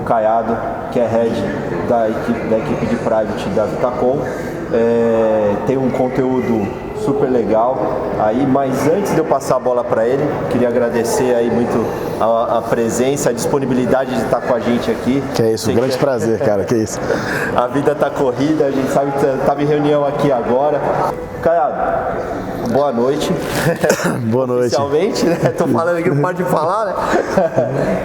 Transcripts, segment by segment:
Caiado, que é head da equipe de private da Vitacom. Tem um conteúdo super legal aí, mas antes de eu passar a bola para ele, queria agradecer aí muito a presença, a disponibilidade de estar com a gente aqui. Que é isso, um grande prazer, cara, que é isso. A vida tá corrida, a gente sabe que você estava em reunião aqui agora. Caiado, boa noite. Boa noite. Oficialmente, né? Tô falando aqui, não pode falar, né?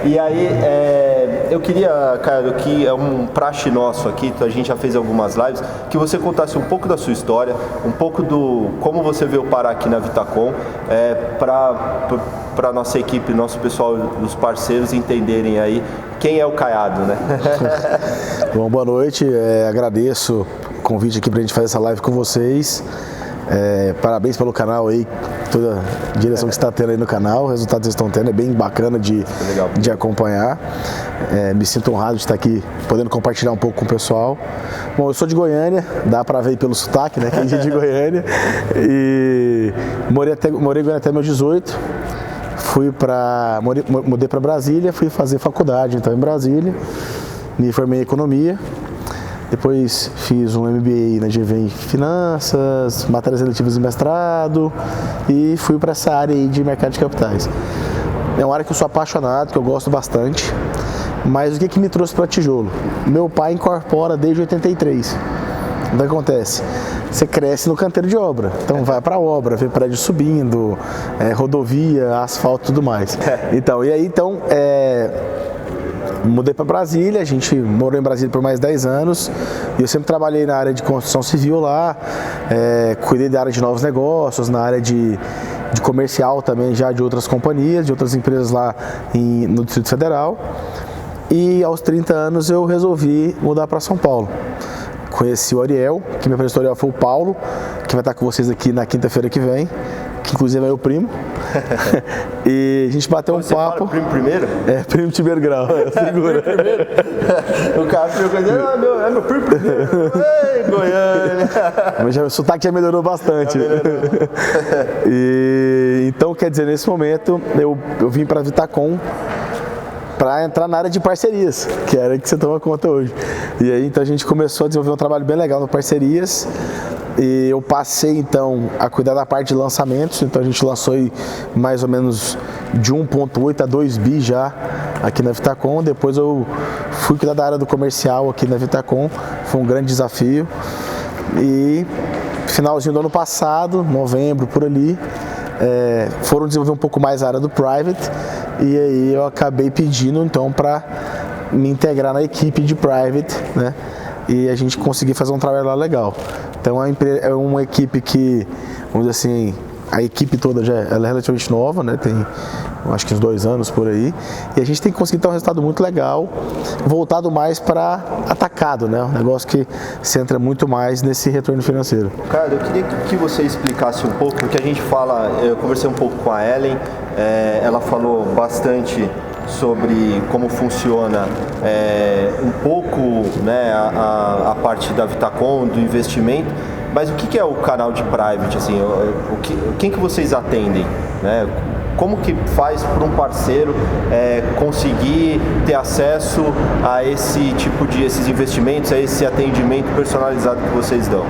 E aí, eu queria, Caiado, que é um praxe nosso aqui, a gente já fez algumas lives, que você contasse um pouco da sua história, um pouco do como você veio parar aqui na Vitacom, para nossa equipe, nosso pessoal, os parceiros entenderem aí quem é o Caiado, né? Bom, boa noite, agradeço o convite aqui pra gente fazer essa live com vocês. Parabéns pelo canal aí, toda a direção que você está tendo aí no canal, o resultado que vocês estão tendo é bem bacana de acompanhar. Me sinto honrado de estar aqui podendo compartilhar um pouco com o pessoal. Bom, eu sou de Goiânia, dá para ver pelo sotaque, né, que a gente é de Goiânia, e morei em Goiânia até meus 18. Mudei para Brasília, fui fazer faculdade então em Brasília, me formei em economia. Depois fiz um MBA na GV em Finanças, matérias eletivas e mestrado, e fui para essa área aí de mercado de capitais. É uma área que eu sou apaixonado, que eu gosto bastante, mas o que me trouxe para Tijolo? Meu pai incorpora desde 83. O que acontece? Você cresce no canteiro de obra, então vai para a obra, vê prédio subindo, rodovia, asfalto e tudo mais. Mudei para Brasília, a gente morou em Brasília por mais 10 anos e eu sempre trabalhei na área de construção civil lá, cuidei da área de novos negócios, na área de comercial também, já de outras companhias, de outras empresas lá no Distrito Federal. E aos 30 anos eu resolvi mudar para São Paulo. Conheci o Ariel, que me apresentou o Ariel foi o Paulo, que vai estar com vocês aqui na quinta-feira que vem, que inclusive é meu primo. E a gente bateu um papo. Fala primo primeiro? Primo de primeiro grau, figura. Primo primeiro? O cara ficou dizendo, meu primo primeiro. Ei, Goiânia. Mas o sotaque já melhorou bastante. Então, quer dizer, nesse momento, eu vim para a Vitacom para entrar na área de parcerias, que era que você toma conta hoje. E aí, então, a gente começou a desenvolver um trabalho bem legal no parcerias. E eu passei então a cuidar da parte de lançamentos, então a gente lançou aí mais ou menos de 1.8 a 2 bi já aqui na Vitacom. Depois eu fui cuidar da área do comercial aqui na Vitacom, foi um grande desafio. E finalzinho do ano passado, novembro por ali, foram desenvolver um pouco mais a área do private e aí eu acabei pedindo então para me integrar na equipe de private, né? E a gente conseguiu fazer um trabalho lá legal. Então é uma equipe que, vamos dizer assim, a equipe toda ela é relativamente nova, né? Tem acho que uns 2 anos por aí. E a gente tem conseguido ter um resultado muito legal, voltado mais para atacado, né? Um negócio que se entra muito mais nesse retorno financeiro. Cara, eu queria que você explicasse um pouco, porque a gente fala, eu conversei um pouco com a Ellen, ela falou bastante sobre como funciona um pouco, né, a parte da Vitacom, do investimento, mas o que é o canal de private, assim, quem que vocês atendem, né? Como que faz para um parceiro conseguir ter acesso a esses investimentos, a esse atendimento personalizado que vocês dão?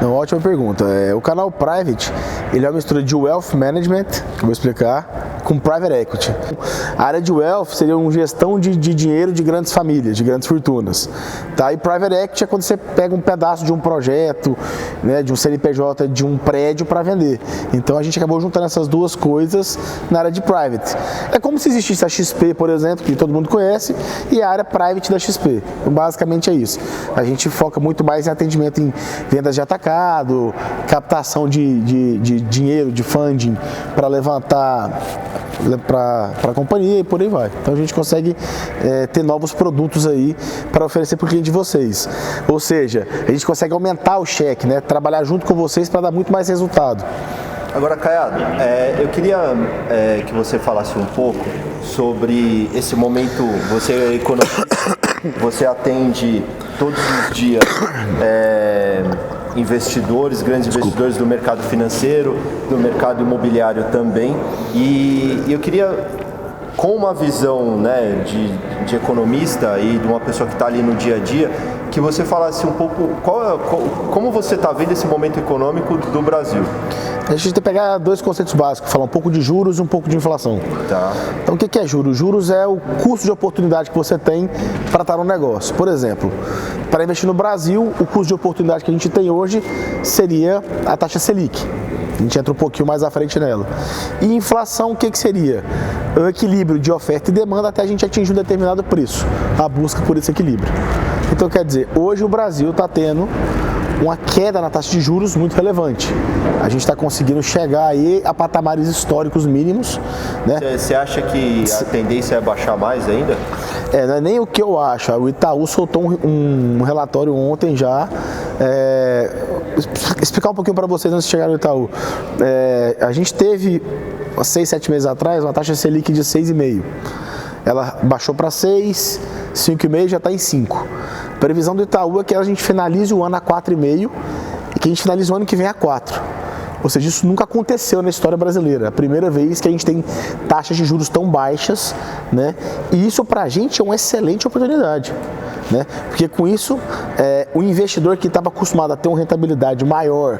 Não, ótima pergunta. O canal Private, ele é uma mistura de Wealth Management, que eu vou explicar, com Private Equity. A área de Wealth seria uma gestão de dinheiro de grandes famílias, de grandes fortunas. Tá? E Private Equity é quando você pega um pedaço de um projeto, né, de um CNPJ, de um prédio para vender. Então a gente acabou juntando essas duas coisas na área de Private. É como se existisse a XP, por exemplo, que todo mundo conhece, e a área Private da XP. Então, basicamente é isso. A gente foca muito mais em atendimento em vendas de atacado, captação de dinheiro, de funding para levantar para a companhia e por aí vai. Então a gente consegue ter novos produtos aí para oferecer para o cliente de vocês. Ou seja, a gente consegue aumentar o cheque, né? Trabalhar junto com vocês para dar muito mais resultado. Agora, Caiado, eu queria que você falasse um pouco sobre esse momento. Você é economista, você atende todos os dias investidores, grandes investidores do mercado financeiro, do mercado imobiliário também. E eu queria, com uma visão, né, de economista e de uma pessoa que está ali no dia a dia, que você falasse um pouco como você está vendo esse momento econômico do Brasil. A gente tem que pegar dois conceitos básicos, falar um pouco de juros e um pouco de inflação. Tá. Então o que é juros? Juros é o custo de oportunidade que você tem para estar no negócio. Por exemplo, para investir no Brasil, o custo de oportunidade que a gente tem hoje seria a taxa Selic. A gente entra um pouquinho mais à frente nela. E inflação, o que seria? O equilíbrio de oferta e demanda até a gente atingir um determinado preço, a busca por esse equilíbrio. Então quer dizer, hoje o Brasil está tendo uma queda na taxa de juros muito relevante. A gente está conseguindo chegar aí a patamares históricos mínimos, né? Você acha que a tendência é baixar mais ainda? Não é nem o que eu acho. O Itaú soltou um relatório ontem já. Explicar um pouquinho para vocês antes de chegar no Itaú. A gente teve, 6, 7 meses atrás, uma taxa Selic de 6,5. Ela baixou para 6, 5,5, já está em 5. A previsão do Itaú é que a gente finalize o ano a 4,5 e que a gente finalize o ano que vem a 4. Ou seja, isso nunca aconteceu na história brasileira. É a primeira vez que a gente tem taxas de juros tão baixas, né? E isso para a gente é uma excelente oportunidade, né? Porque com isso, o investidor que estava acostumado a ter uma rentabilidade maior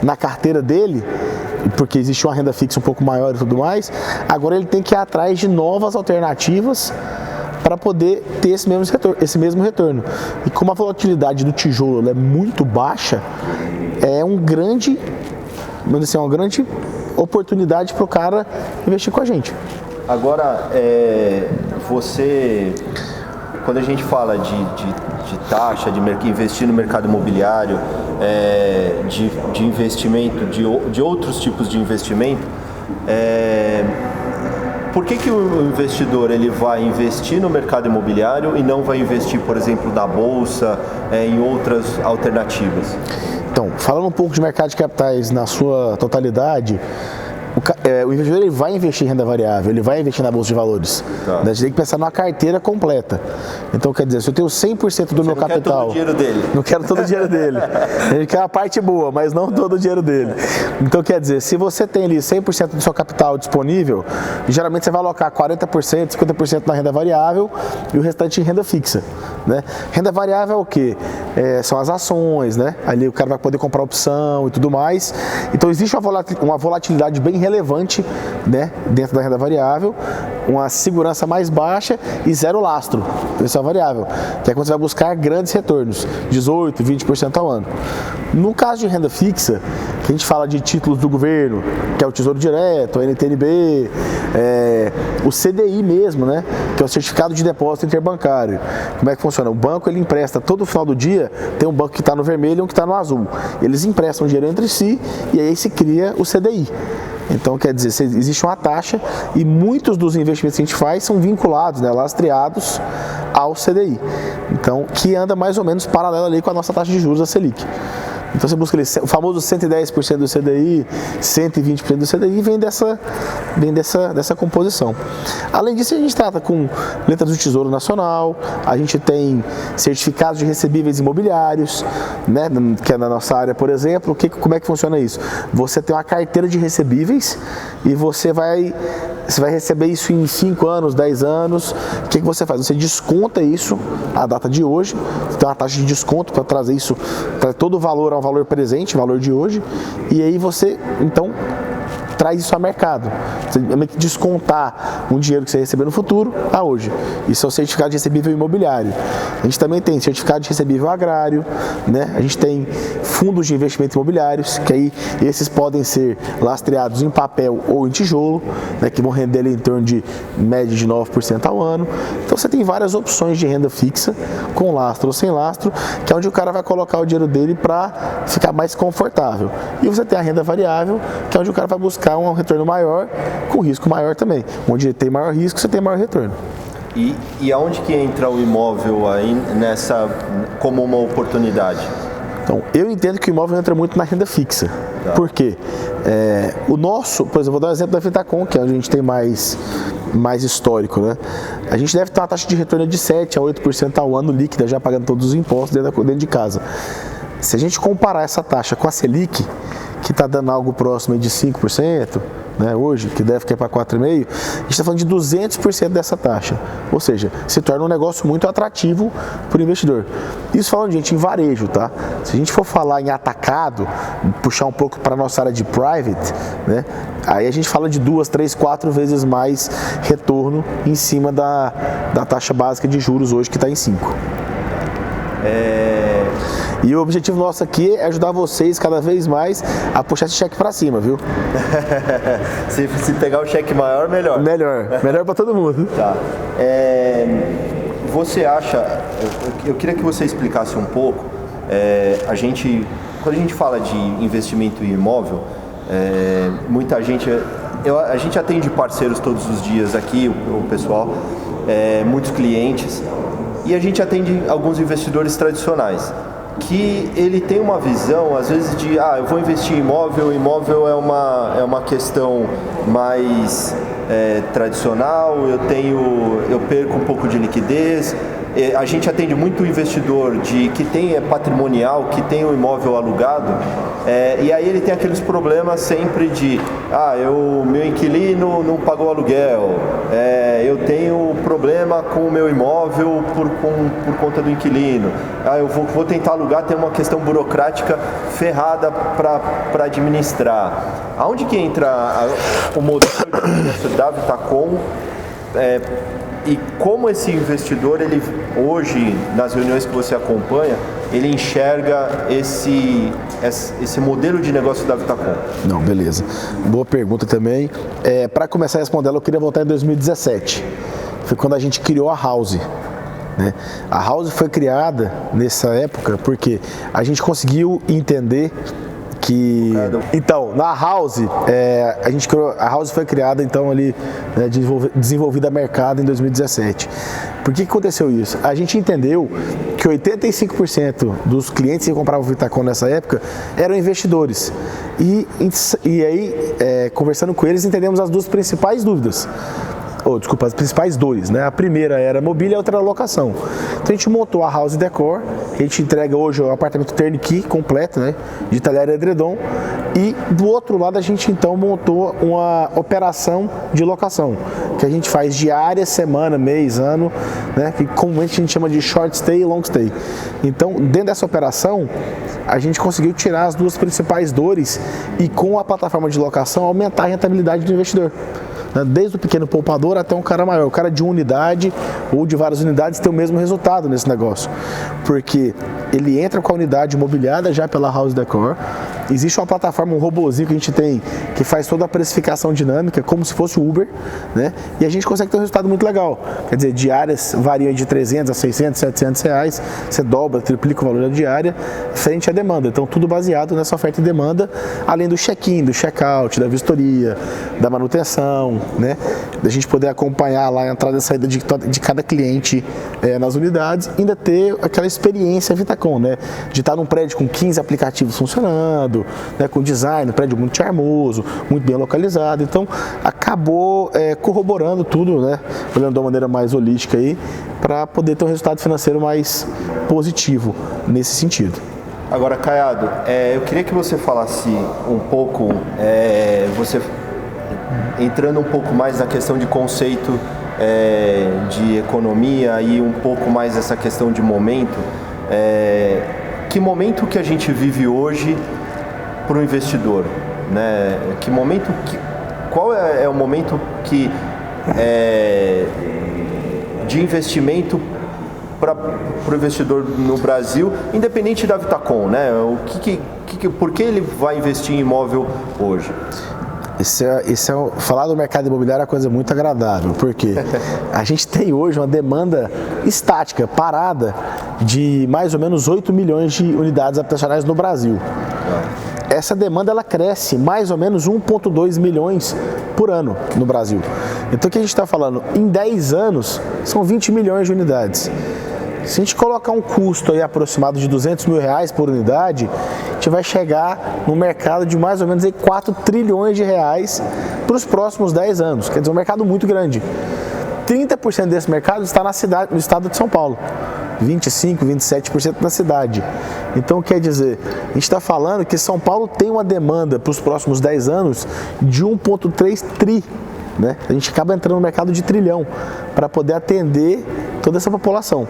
na carteira dele, porque existe uma renda fixa um pouco maior e tudo mais, agora ele tem que ir atrás de novas alternativas para poder ter esse mesmo retorno. E como a volatilidade do tijolo é muito baixa, é uma grande oportunidade para o cara investir com a gente. Agora, quando a gente fala de taxa, de investir no mercado imobiliário, de investimento, de outros tipos de investimento, por que o investidor ele vai investir no mercado imobiliário e não vai investir, por exemplo, na bolsa, em outras alternativas? Então, falando um pouco de mercado de capitais na sua totalidade, o investidor ele vai investir em renda variável, ele vai investir na bolsa de valores. Tá. A gente tem que pensar numa carteira completa. Então, quer dizer, se eu tenho 100% do meu capital... Não quero todo o dinheiro dele. Não quero todo o dinheiro dele. A gente quer a parte boa, mas não todo o dinheiro dele. Então, quer dizer, se você tem ali 100% do seu capital disponível, geralmente você vai alocar 40%, 50% na renda variável e o restante em renda fixa, né? Renda variável é o quê? São as ações, né? Ali o cara vai poder comprar opção e tudo mais. Então, existe uma volatilidade bem relevante, né, dentro da renda variável, uma segurança mais baixa e zero lastro. Isso é variável, que é quando você vai buscar grandes retornos, 18%, 20% ao ano. No caso de renda fixa, que a gente fala de títulos do governo, que é o Tesouro Direto, a NTNB, o CDI mesmo, né, que é o Certificado de Depósito Interbancário. Como é que funciona? O banco ele empresta todo final do dia, tem um banco que está no vermelho e um que está no azul. Eles emprestam dinheiro entre si e aí se cria o CDI. Então, quer dizer, existe uma taxa e muitos dos investimentos que a gente faz são vinculados, né, lastreados ao CDI. Então, que anda mais ou menos paralelo ali com a nossa taxa de juros, a Selic. Então você busca ali, o famoso 110% do CDI, 120% do CDI vem dessa composição. Além disso, a gente trata com letras do Tesouro Nacional, a gente tem certificados de recebíveis imobiliários, né, que é na nossa área, por exemplo. Como é que funciona isso? Você tem uma carteira de recebíveis e você vai receber isso em 5 anos, 10 anos. O que você faz? Você desconta isso à data de hoje, você tem uma taxa de desconto para trazer isso, para todo o valor ao valor presente, valor de hoje, e aí você, então, traz isso ao mercado. Você tem que descontar um dinheiro que você recebeu no futuro a hoje. Isso é o certificado de recebível imobiliário. A gente também tem certificado de recebível agrário, né? A gente tem fundos de investimento imobiliários, que aí esses podem ser lastreados em papel ou em tijolo, né? Que vão render ali em torno de média de 9% ao ano. Então você tem várias opções de renda fixa, com lastro ou sem lastro, que é onde o cara vai colocar o dinheiro dele para ficar mais confortável. E você tem a renda variável, que é onde o cara vai buscar um retorno maior, com risco maior também. Onde tem maior risco, você tem maior retorno. E aonde que entra o imóvel aí como uma oportunidade? Então, eu entendo que o imóvel entra muito na renda fixa. Tá. Por quê? Por exemplo, eu vou dar um exemplo da Vitacom, que é onde a gente tem mais histórico, né? A gente deve ter uma taxa de retorno de 7% a 8% ao ano líquida, já pagando todos os impostos dentro de casa. Se a gente comparar essa taxa com a Selic, que está dando algo próximo de 5%, né, hoje, que deve cair para 4,5%, a gente está falando de 200% dessa taxa. Ou seja, se torna um negócio muito atrativo para o investidor. Isso falando, gente, em varejo, tá? Se a gente for falar em atacado, puxar um pouco para a nossa área de private, né, aí a gente fala de 2, 3, 4 vezes mais retorno em cima da taxa básica de juros hoje, que está em 5%. E o objetivo nosso aqui é ajudar vocês cada vez mais a puxar esse cheque para cima, viu? Se pegar o cheque maior, melhor. Melhor para todo mundo. Tá. Você acha, eu queria que você explicasse um pouco, quando a gente fala de investimento em imóvel, muita gente, a gente atende parceiros todos os dias aqui, o pessoal, muitos clientes, e a gente atende alguns investidores tradicionais, que ele tem uma visão, às vezes, de eu vou investir em imóvel é uma questão mais tradicional, eu perco um pouco de liquidez. A gente atende muito investidor que tem patrimonial, que tem um imóvel alugado, e aí ele tem aqueles problemas sempre de meu inquilino não pagou aluguel, eu tenho problema com o meu imóvel por conta do inquilino, eu vou tentar alugar, tem uma questão burocrática ferrada para administrar. Aonde que entra o modelo de negócio da Vitacom? E como esse investidor, ele hoje, nas reuniões que você acompanha, ele enxerga esse modelo de negócio da Vitacom? Não, beleza. Boa pergunta também. Para começar a responder ela, eu queria voltar em 2017. Foi quando a gente criou a House. Né? A House foi criada nessa época porque a gente conseguiu entender que... Então, na House, a House foi criada, então, ali, né, desenvolvida a mercado em 2017. Por que aconteceu isso? A gente entendeu que 85% dos clientes que compravam o Vitacom nessa época eram investidores. E aí, conversando com eles, entendemos as duas principais dúvidas. As principais dores, né? A primeira era mobília e a outra era locação. Então a gente montou a House Decor, a gente entrega hoje o apartamento turnkey completo, né? De talher e edredom. E do outro lado a gente então montou uma operação de locação, que a gente faz diária, semana, mês, ano, né? Que comumente a gente chama de short stay e long stay. Então dentro dessa operação a gente conseguiu tirar as duas principais dores e com a plataforma de locação aumentar a rentabilidade do investidor. Desde o pequeno poupador até um cara maior. O cara de uma unidade ou de várias unidades tem o mesmo resultado nesse negócio. Porque ele entra com a unidade imobiliada já pela House Decor. Existe uma plataforma, um robozinho que a gente tem, que faz toda a precificação dinâmica, como se fosse o Uber, né? E a gente consegue ter um resultado muito legal. Quer dizer, diárias variam de 300 a 600, 700 reais. Você dobra, triplica o valor da diária frente à demanda. Então, tudo baseado nessa oferta e demanda, além do check-in, do check-out, da vistoria, da manutenção, né? Da gente poder acompanhar lá a entrada e a saída de cada cliente nas unidades, ainda ter aquela experiência Vitacom, né? De estar num prédio com 15 aplicativos funcionando, né? Com design, um prédio muito charmoso, muito bem localizado. Então, acabou corroborando tudo, né? Olhando de uma maneira mais holística aí, para poder ter um resultado financeiro mais positivo nesse sentido. Agora, Caiado, eu queria que você falasse um pouco, você entrando um pouco mais na questão de conceito de economia e um pouco mais essa questão de momento. Que momento que a gente vive hoje para o investidor, né? Qual é o momento de investimento para o investidor no Brasil, independente da Vitacom, né? Por que ele vai investir em imóvel hoje? Falar do mercado imobiliário é uma coisa muito agradável, porque a gente tem hoje uma demanda estática, parada, de mais ou menos 8 milhões de unidades habitacionais no Brasil. Essa demanda ela cresce mais ou menos 1,2 milhões por ano no Brasil. Então o que a gente está falando? Em 10 anos são 20 milhões de unidades. Se a gente colocar um custo aí aproximado de 200 mil reais por unidade, a gente vai chegar no mercado de mais ou menos aí 4 trilhões de reais para os próximos 10 anos. Quer dizer, um mercado muito grande. 30% desse mercado está no estado de São Paulo. 25%, 27% na cidade. Então, quer dizer, a gente está falando que São Paulo tem uma demanda para os próximos 10 anos de 1,3 tri. Né? A gente acaba entrando no mercado de trilhão para poder atender toda essa população.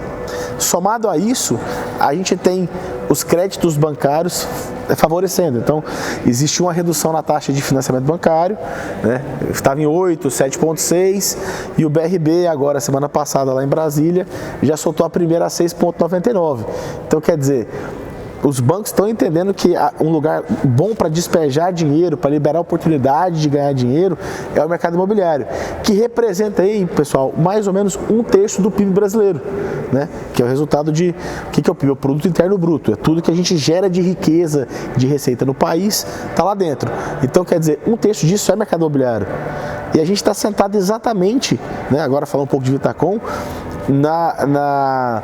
Somado a isso, a gente tem os créditos bancários favorecendo. Então, existe uma redução na taxa de financiamento bancário, né? Estava em 8, 7,6 e o BRB agora, semana passada lá em Brasília, já soltou a primeira a 6,99. Então, quer dizer, os bancos estão entendendo que um lugar bom para despejar dinheiro, para liberar oportunidade de ganhar dinheiro, é o mercado imobiliário, que representa aí, pessoal, mais ou menos 1/3 do PIB brasileiro, né? Que é o resultado de, o que é o PIB? O Produto Interno Bruto, é tudo que a gente gera de riqueza, de receita no país, está lá dentro. Então, quer dizer, 1/3 disso é mercado imobiliário. E a gente está sentado exatamente, né, agora falando um pouco de Vitacom, na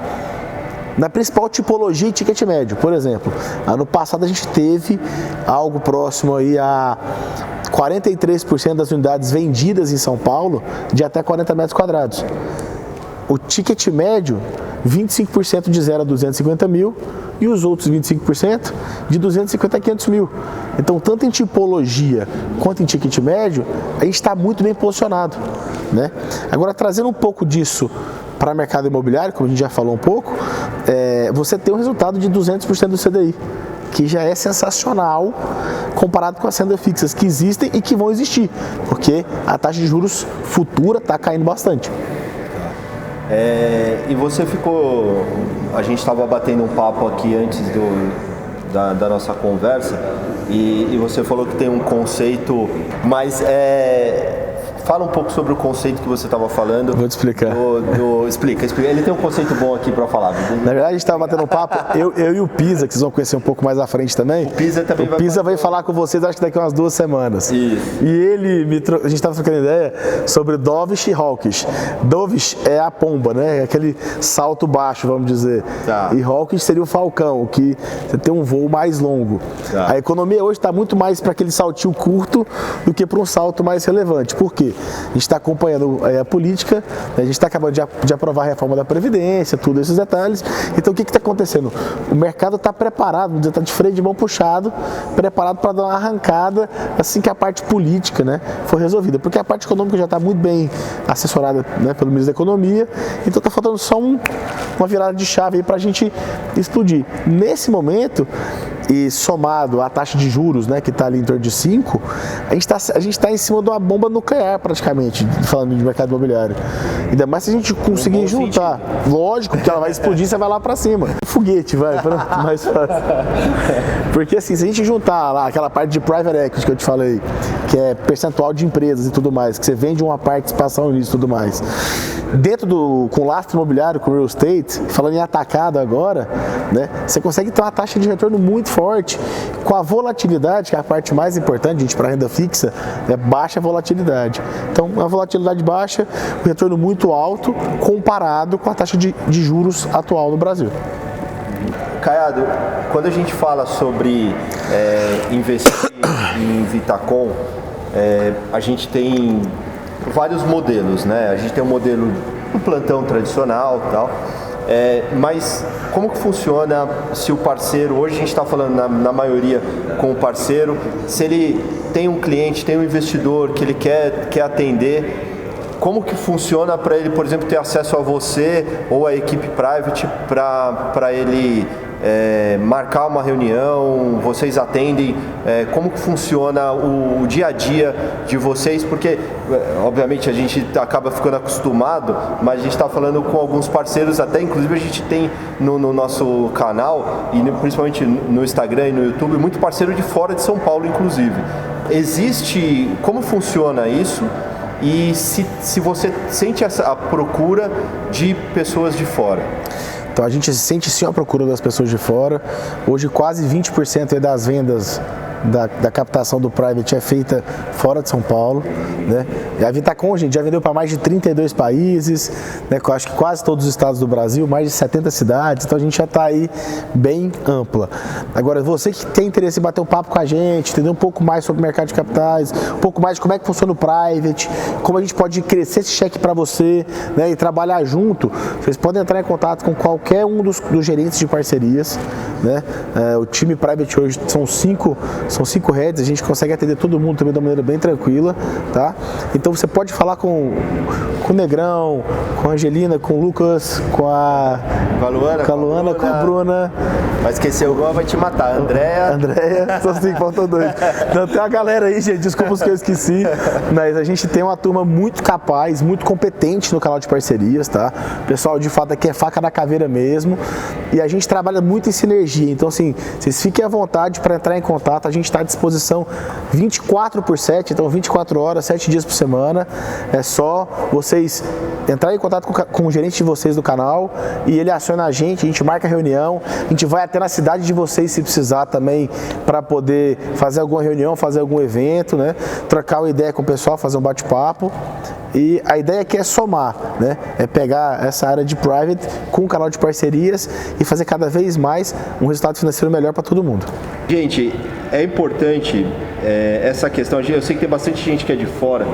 principal tipologia e ticket médio. Por exemplo, ano passado a gente teve algo próximo aí a 43% das unidades vendidas em São Paulo de até 40 metros quadrados. O ticket médio, 25% de 0 a 250 mil e os outros 25% de 250 a 500 mil. Então, tanto em tipologia quanto em ticket médio, a gente está muito bem posicionado, né? Agora, trazendo um pouco disso para o mercado imobiliário, como a gente já falou um pouco, você tem um resultado de 200% do CDI, que já é sensacional comparado com as rendas fixas que existem e que vão existir, porque a taxa de juros futura está caindo bastante. E você ficou, a gente estava batendo um papo aqui antes da nossa conversa e você falou que tem um conceito, mas fala um pouco sobre o conceito que você estava falando. Vou te explicar. Explica. Ele tem um conceito bom aqui para falar. Na verdade, a gente estava batendo um papo, eu e o Pisa, que vocês vão conhecer um pouco mais à frente também. O Pisa também vai falar com vocês, acho que daqui a umas 2 semanas. Isso. E ele a gente estava trocando ideia sobre Dovish e Hawkish. Dovish é a pomba, né? É aquele salto baixo, vamos dizer. Tá. E Hawkish seria o falcão, que você tem um voo mais longo. Tá. A economia hoje está muito mais para aquele saltinho curto do que para um salto mais relevante. Por quê? A gente está acompanhando a política, a gente está acabando de aprovar a reforma da Previdência, tudo esses detalhes. Então, o que está acontecendo? O mercado está preparado, está de freio de mão puxado, preparado para dar uma arrancada assim que a parte política, né, for resolvida. Porque a parte econômica já está muito bem assessorada, né, pelo ministro da Economia, então está faltando só uma virada de chave para a gente explodir. Nesse momento, e somado à taxa de juros, né, que está ali em torno de 5, a gente está em cima de uma bomba nuclear praticamente, falando de mercado imobiliário. Ainda mais se a gente conseguir juntar. Lógico que ela vai explodir, você vai lá para cima. Foguete, vai, mais fácil. Porque assim, se a gente juntar lá aquela parte de private equity que eu te falei, que é percentual de empresas e tudo mais, que você vende uma participação nisso e tudo mais, com lastro imobiliário, com real estate, falando em atacado agora, né, você consegue ter uma taxa de retorno muito forte, com a volatilidade, que é a parte mais importante, gente, para renda fixa, é baixa volatilidade. Então, a volatilidade baixa, um retorno muito alto, comparado com a taxa de juros atual no Brasil. Caiado, quando a gente fala sobre investir em Vitacom, a gente tem vários modelos, né? A gente tem um modelo do plantão tradicional e tal, mas como que funciona se o parceiro, hoje a gente está falando na maioria com o parceiro, se ele tem um cliente, tem um investidor que ele quer atender, como que funciona para ele, por exemplo, ter acesso a você ou a equipe private para ele marcar uma reunião, vocês atendem, como que funciona o dia a dia de vocês, porque obviamente a gente acaba ficando acostumado, mas a gente está falando com alguns parceiros, até inclusive a gente tem no nosso canal e principalmente no Instagram e no YouTube, muito parceiro de fora de São Paulo inclusive. Como funciona isso? E se você sente a procura de pessoas de fora? Então a gente sente sim a procura das pessoas de fora. Hoje quase 20% das vendas da captação do private é feita fora de São Paulo, né? E a Vitacom, gente, já vendeu para mais de 32 países, né? Eu acho que quase todos os estados do Brasil, mais de 70 cidades, então a gente já está aí bem ampla. Agora, você que tem interesse em bater um papo com a gente, entender um pouco mais sobre o mercado de capitais, um pouco mais de como é que funciona o private, como a gente pode crescer esse cheque para você, né? E trabalhar junto, vocês podem entrar em contato com qualquer um dos gerentes de parcerias, né? O time private hoje são cinco heads, a gente consegue atender todo mundo também de uma maneira bem tranquila, tá? Então você pode falar com o Negrão, com a Angelina, com o Lucas, com a Luana, com a Bruna. Vai esquecer alguma, vai te matar. Andréia, só assim, faltam dois. Então tem uma galera aí, gente, desculpa os que eu esqueci, mas a gente tem uma turma muito capaz, muito competente no canal de parcerias, tá? O pessoal de fato aqui é faca na caveira mesmo, e a gente trabalha muito em sinergia, então assim, vocês fiquem à vontade para entrar em contato, a gente está à disposição 24/7, então 24 horas, 7 dias por semana, é só vocês entrarem em contato com o gerente de vocês do canal e ele aciona a gente marca reunião, a gente vai até na cidade de vocês se precisar também para poder fazer alguma reunião, fazer algum evento, né? Trocar uma ideia com o pessoal, fazer um bate-papo. E a ideia aqui é somar, né? É pegar essa área de private com o canal de parcerias e fazer cada vez mais um resultado financeiro melhor para todo mundo. Gente, é importante essa questão, eu sei que tem bastante gente que é de fora,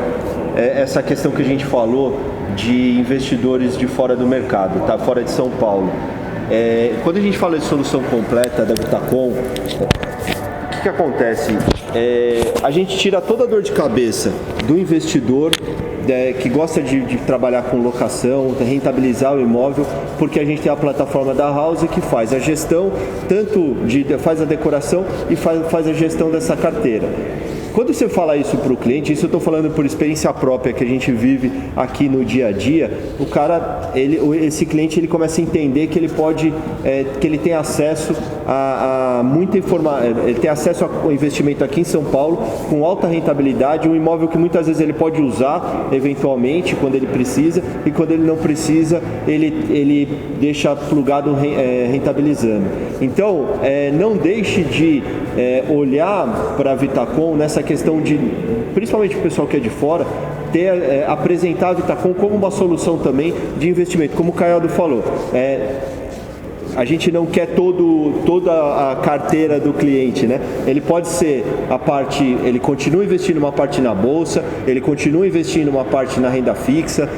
essa questão que a gente falou de investidores de fora do mercado, tá? Fora de São Paulo. Quando a gente fala de solução completa da Vitacom, o que acontece? A gente tira toda a dor de cabeça do investidor que gosta de trabalhar com locação, rentabilizar o imóvel, porque a gente tem a plataforma da House que faz a gestão, faz a decoração e faz a gestão dessa carteira. Quando você fala isso para o cliente, isso eu estou falando por experiência própria que a gente vive aqui no dia a dia, esse cliente ele começa a entender que ele pode, que ele tem acesso a muita informação, ele tem acesso ao investimento aqui em São Paulo com alta rentabilidade, um imóvel que muitas vezes ele pode usar eventualmente quando ele precisa e quando ele não precisa ele deixa plugado rentabilizando. Então não deixe de olhar para a Vitacom nessa questão de, principalmente o pessoal que é de fora, apresentar a Vitacom como uma solução também de investimento, como o Caiado falou. A gente não quer toda a carteira do cliente, né? Ele pode ser ele continua investindo uma parte na bolsa, ele continua investindo uma parte na renda fixa,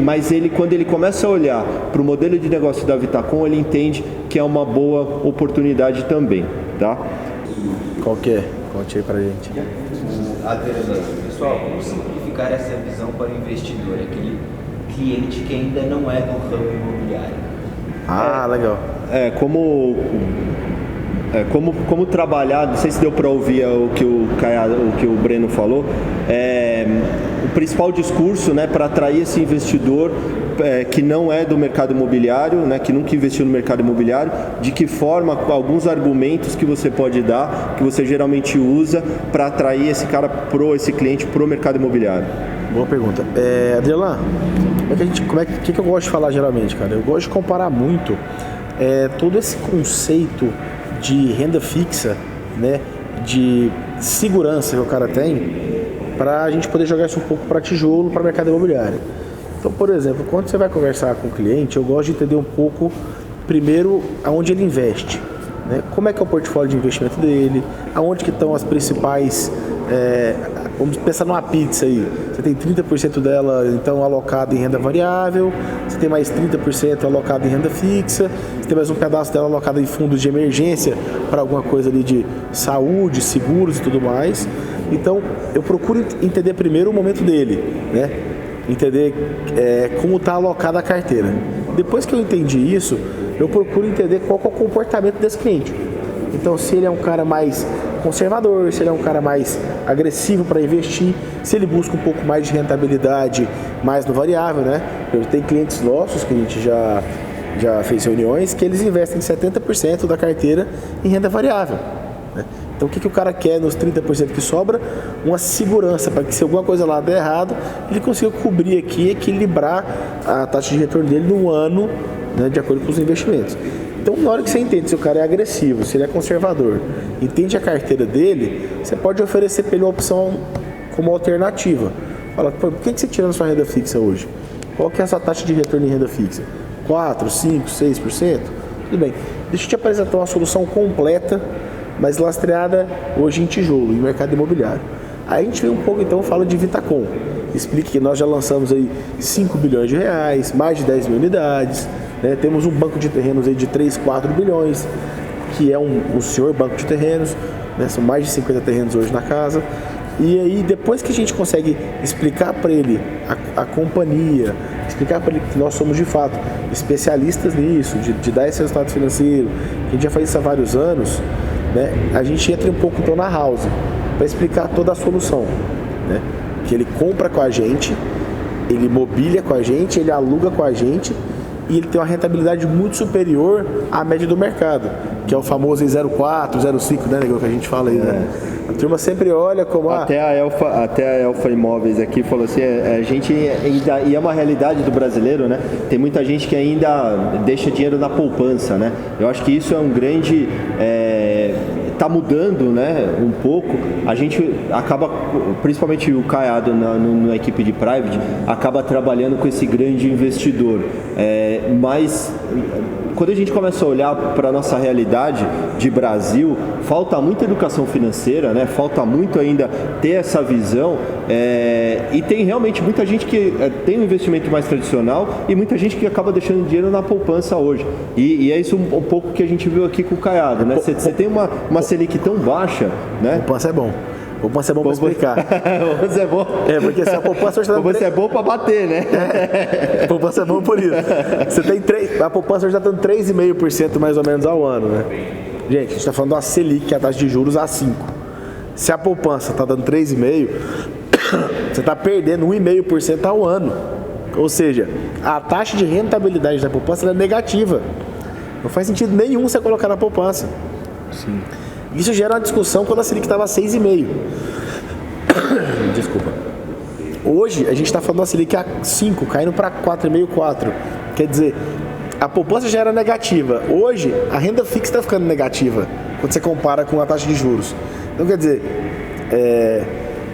mas quando ele começa a olhar para o modelo de negócio da Vitacom, ele entende que é uma boa oportunidade também, tá? Qual que é? Conte aí pra gente. Adriano, pessoal, como simplificar essa visão para o investidor, aquele cliente que ainda não é do ramo imobiliário? Legal. Como trabalhar, não sei se deu para ouvir o que o Breno falou, o principal discurso, né, para atrair esse investidor que não é do mercado imobiliário, né, que nunca investiu no mercado imobiliário, de que forma, alguns argumentos que você pode dar, que você geralmente usa para atrair esse cliente pro mercado imobiliário. Boa pergunta. Adriano, o que eu gosto de falar geralmente, cara? Eu gosto de comparar muito todo esse conceito de renda fixa, né, de segurança que o cara tem, para a gente poder jogar isso um pouco para tijolo, para o mercado imobiliário. Então, por exemplo, quando você vai conversar com o cliente, eu gosto de entender um pouco, primeiro, aonde ele investe, né? Como é que é o portfólio de investimento dele, aonde que estão as principais... vamos pensar numa pizza aí, você tem 30% dela então alocado em renda variável, você tem mais 30% alocado em renda fixa, você tem mais um pedaço dela alocado em fundos de emergência para alguma coisa ali de saúde, seguros e tudo mais. Então eu procuro entender primeiro o momento dele, né? Entender como está alocada a carteira. Depois que eu entendi isso, eu procuro entender qual que é o comportamento desse cliente. Então, se ele é um cara mais conservador, se ele é um cara mais agressivo para investir, se ele busca um pouco mais de rentabilidade mais no variável, né? Tem clientes nossos que a gente já fez reuniões que eles investem 70% da carteira em renda variável, né? Então, o que o cara quer nos 30% que sobra? Uma segurança para que, se alguma coisa lá der errado, ele consiga cobrir aqui e equilibrar a taxa de retorno dele no ano, né, de acordo com os investimentos. Então, na hora que você entende se o cara é agressivo, se ele é conservador, entende a carteira dele, você pode oferecer para ele uma opção como alternativa. Fala, por que você tira na sua renda fixa hoje? Qual que é a sua taxa de retorno em renda fixa? 4, 5, 6%? Tudo bem. Deixa eu te apresentar uma solução completa, mas lastreada hoje em tijolo, em mercado imobiliário. Aí a gente vem um pouco, então, fala de Vitacom. Explique que nós já lançamos aí 5 bilhões de reais, mais de 10 mil unidades, né? Temos um banco de terrenos aí de 3, 4 bilhões, que é o senhor banco de terrenos, né? São mais de 50 terrenos hoje na casa. E aí, depois que a gente consegue explicar para ele a companhia, explicar para ele que nós somos de fato especialistas nisso, de dar esse resultado financeiro, que a gente já faz isso há vários anos, né? A gente entra um pouco então na house para explicar toda a solução, né? Que ele compra com a gente, ele mobilia com a gente, ele aluga com a gente e ele tem uma rentabilidade muito superior à média do mercado, que é o famoso 0,4, 0,5, né, negócio que a gente fala aí, né? A turma sempre olha como até a Elfa Imóveis aqui falou assim, a gente ainda, e é uma realidade do brasileiro, né? Tem muita gente que ainda deixa dinheiro na poupança, né? Eu acho que isso é um grande tá mudando, né, um pouco. A gente acaba, principalmente o Caiado na equipe de private, acaba trabalhando com esse grande investidor. Mas quando a gente começa a olhar para a nossa realidade de Brasil, falta muita educação financeira, né? Falta muito ainda ter essa visão, e tem realmente muita gente que tem um investimento mais tradicional e muita gente que acaba deixando dinheiro na poupança hoje. E é isso um pouco que a gente viu aqui com o Caiado, né? Você tem uma Selic tão baixa, né? Poupança é bom. Poupança é bom para explicar. Poupança é bom. Porque se a poupança hoje poupança é bom para bater, né? Poupança é bom por isso. Você tem a poupança hoje está dando 3,5% mais ou menos ao ano, né? Gente, a gente está falando da Selic, que é a taxa de juros a 5. Se a poupança está dando 3,5%, você está perdendo 1,5% ao ano. Ou seja, a taxa de rentabilidade da poupança é negativa. Não faz sentido nenhum você colocar na poupança. Sim. Isso gera uma discussão quando a Selic estava 6,5%. Desculpa. Hoje, a gente está falando da Selic a 5%, caindo para 4,5%, 4%. Quer dizer, a poupança já era negativa. Hoje, a renda fixa está ficando negativa, quando você compara com a taxa de juros. Então, quer dizer,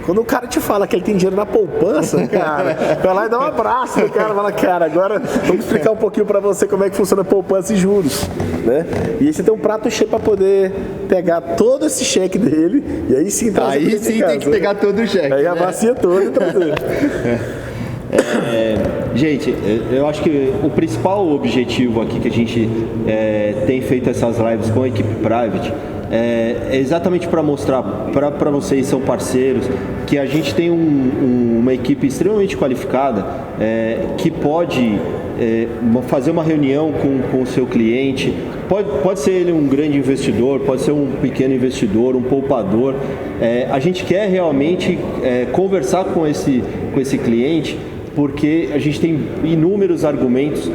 quando o cara te fala que ele tem dinheiro na poupança, cara, vai lá e dá um abraço no cara, fala, cara, agora vamos explicar um pouquinho para você como é que funciona a poupança e juros, né? E aí você tem um prato cheio para poder pegar todo esse cheque dele e aí sim trazer aí sim casa, tem que pegar todo o cheque. Aí a bacia toda e trazer. Gente, eu acho que o principal objetivo aqui que a gente tem feito essas lives com a equipe private é exatamente para mostrar para vocês, são parceiros, que a gente tem uma equipe extremamente qualificada que pode fazer uma reunião com o seu cliente. Pode ser ele um grande investidor, pode ser um pequeno investidor, um poupador. A gente quer realmente conversar com esse cliente, porque a gente tem inúmeros argumentos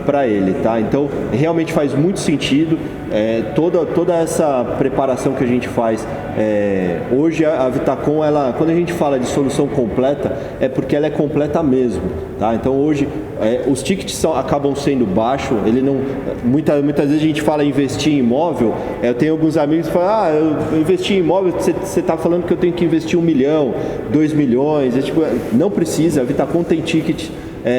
para ele, tá? Então, realmente faz muito sentido toda essa preparação que a gente faz. Hoje a Vitacom, quando a gente fala de solução completa, é porque ela é completa mesmo, tá? Então, hoje os tickets acabam sendo baixos. Muitas vezes a gente fala em investir em imóvel. Eu tenho alguns amigos que falam, eu investi em imóvel, você está falando que eu tenho que investir 1 milhão, 2 milhões. Não precisa, a Vitacom tem tickets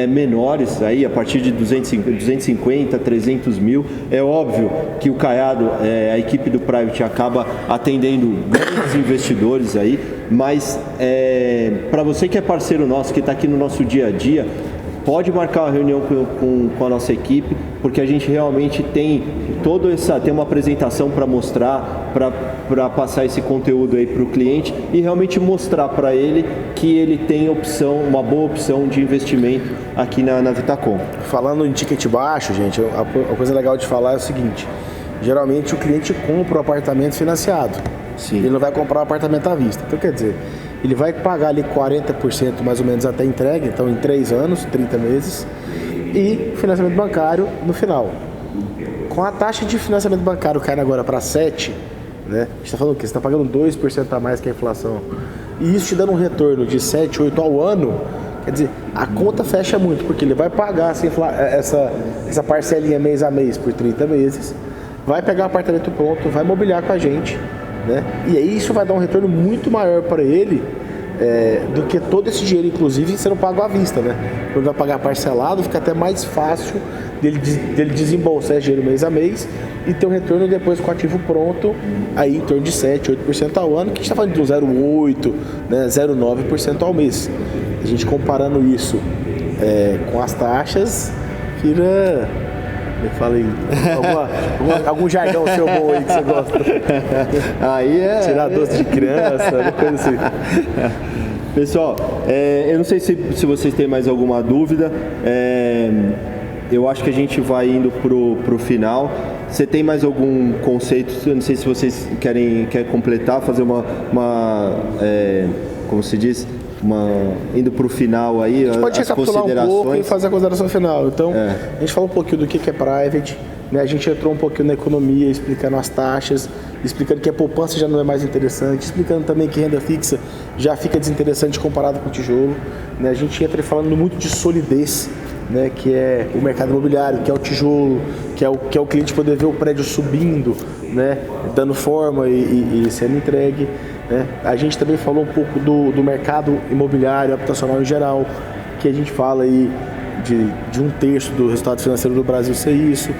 menores, aí, a partir de 250, 300 mil. É óbvio que o Caiado, a equipe do Private, acaba atendendo grandes investidores aí, mas para você que é parceiro nosso, que está aqui no nosso dia a dia, pode marcar uma reunião com a nossa equipe, porque a gente realmente tem uma apresentação para mostrar, para passar esse conteúdo aí para o cliente e realmente mostrar para ele que ele tem uma boa opção de investimento aqui na Vitacom. Falando em ticket baixo, gente, a coisa legal de falar é o seguinte: geralmente o cliente compra o apartamento financiado. Sim. Ele não vai comprar o apartamento à vista. Então, quer dizer, ele vai pagar ali 40% mais ou menos até entrega, então em 3 anos, 30 meses, e financiamento bancário no final. Com a taxa de financiamento bancário caindo agora para 7%, né? A gente está falando o quê? Você está pagando 2% a mais que a inflação. E isso te dando um retorno de 7, 8 ao ano. Quer dizer, a conta fecha muito, porque ele vai pagar essa parcelinha mês a mês por 30 meses, vai pegar o apartamento pronto, vai mobiliar com a gente, né? E aí isso vai dar um retorno muito maior para ele do que todo esse dinheiro, inclusive, você não paga à vista, né? Quando vai pagar parcelado, fica até mais fácil dele desembolsar esse dinheiro mês a mês e ter um retorno depois com o ativo pronto, aí em torno de 7, 8% ao ano, que a gente está falando de 0,8%, né, 0,9% ao mês. A gente comparando isso com as taxas, vira... Eu falei, algum jargão seu bom aí que você gosta? Aí tirar doce de criança, coisa assim. Pessoal, eu não sei se vocês têm mais alguma dúvida. Eu acho que a gente vai indo pro final. Você tem mais algum conceito? Eu não sei se vocês querem completar, fazer como se diz? Indo para o final aí, a gente pode recapitular um pouco e fazer a consideração final. Então, a gente falou um pouquinho do que é private, né? A gente entrou um pouquinho na economia, explicando as taxas, explicando que a poupança já não é mais interessante, explicando também que renda fixa já fica desinteressante comparado com o tijolo, né? A gente entra falando muito de solidez, né? Que é o mercado imobiliário, que é o tijolo, que é o cliente poder ver o prédio subindo, né? Dando forma e sendo entregue. A gente também falou um pouco do mercado imobiliário habitacional em geral, que a gente fala aí de 1/3 do resultado financeiro do Brasil ser isso,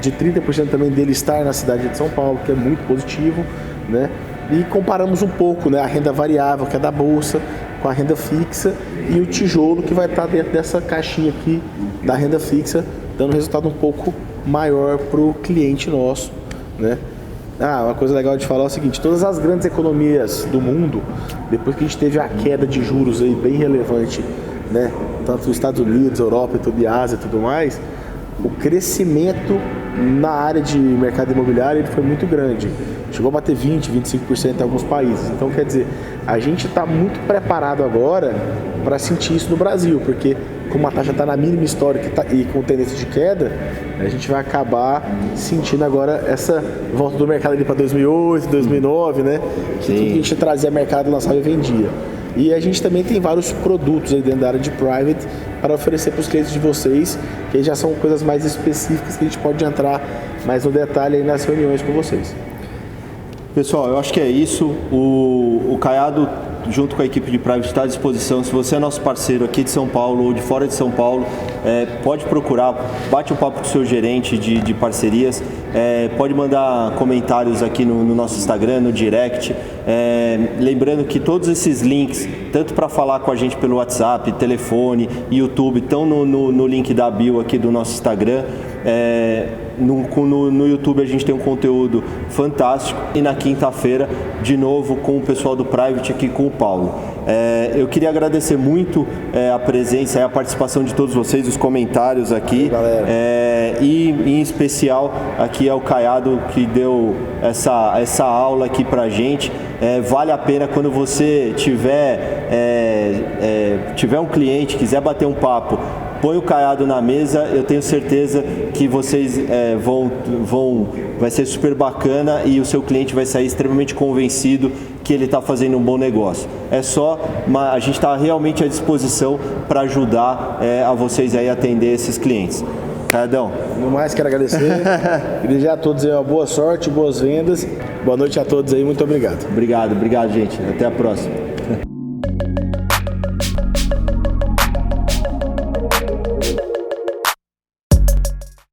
de 30% também dele estar na cidade de São Paulo, que é muito positivo, né? E comparamos um pouco, né, a renda variável, que é da Bolsa, com a renda fixa e o tijolo, que vai estar dentro dessa caixinha aqui da renda fixa, dando um resultado um pouco maior para o cliente nosso, né? Uma coisa legal de falar é o seguinte, todas as grandes economias do mundo, depois que a gente teve a queda de juros aí bem relevante, né, tanto nos Estados Unidos, Europa, e Ásia e tudo mais, o crescimento na área de mercado imobiliário ele foi muito grande. Chegou a bater 20%, 25% em alguns países. Então, quer dizer, a gente está muito preparado agora para sentir isso no Brasil, porque como a taxa está na mínima histórica e com tendência de queda, a gente vai acabar sentindo agora essa volta do mercado ali para 2008, 2009, né? Que tudo que a gente trazia mercado, lançava e vendia. E a gente também tem vários produtos aí dentro da área de private para oferecer para os clientes de vocês, que aí já são coisas mais específicas que a gente pode entrar mais no detalhe aí nas reuniões com vocês. Pessoal, eu acho que é isso. O Caiado, junto com a equipe de Private, está à disposição. Se você é nosso parceiro aqui de São Paulo ou de fora de São Paulo, pode procurar, bate um papo com o seu gerente de parcerias, pode mandar comentários aqui no nosso Instagram, no direct. Lembrando que todos esses links, tanto para falar com a gente pelo WhatsApp, telefone, YouTube, estão no link da bio aqui do nosso Instagram. No YouTube a gente tem um conteúdo fantástico e na quinta-feira, de novo, com o pessoal do Private aqui com o Paulo. Eu queria agradecer muito a presença e a participação de todos vocês, os comentários aqui, e em especial aqui ao Caiado que deu essa aula aqui pra gente. Vale a pena quando você tiver um cliente, quiser bater um papo, põe o Caiado na mesa, eu tenho certeza que vocês vai ser super bacana e o seu cliente vai sair extremamente convencido que ele está fazendo um bom negócio. A gente está realmente à disposição para ajudar a vocês aí a atender esses clientes. Caiadão. No mais, quero agradecer. Desejar a todos aí uma boa sorte, boas vendas. Boa noite a todos aí, muito obrigado. Obrigado, gente. Até a próxima.